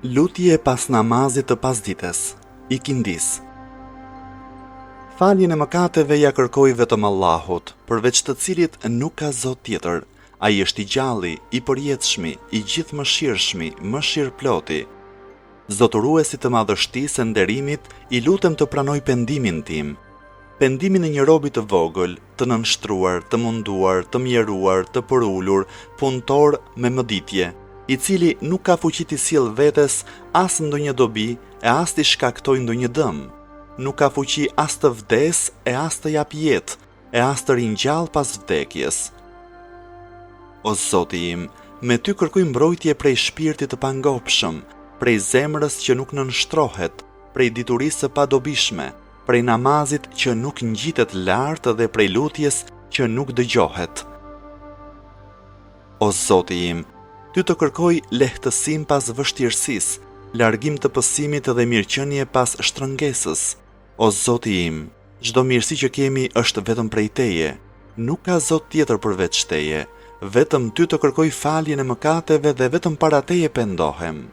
Lutje pas namazit të pasdites, ikindis. Faljen e mëkateve ja kërkoj vetëm Allahut, përveç të cilit nuk ka Zot tjetër. Ai është i gjalli, i përjetshmi, i gjithëmëshirshmi, mëshirëploti. Zotëruesi të madhështisë e nderimit, i lutem të pranoj pendimin tim. Pendimin e një robi të vogël, të nënshtruar, të munduar, të mjeruar, të përulur, punëtor me mëditje, i cili nuk ka fuqi t'i sjellë vetes as ndonjë dobi e as t'i shkaktoj ndonjë dëm. Nuk ka fuqi as të vdes e as të jap jetë, e as të ringjall pas vdekjes. O Zoti im, me ty kërkoj mbrojtje prej shpirtit të pangopshëm, prej zemrës që nuk nënshtrohet, prej diturisë së padobishme, prej namazit që nuk ngjitet lart dhe prej lutjes që nuk dëgjohet. O Zoti im, ty të kërkoj lehtësim pas vështirësisë, largim të pësimit dhe mirëqenie pas shtrëngesës. O Zoti im, çdo mirësi që kemi është vetëm prej Teje, nuk ka Zot tjetër përveç Teje, vetëm ty të kërkoj faljen e mëkateve dhe vetëm para Teje pendohem.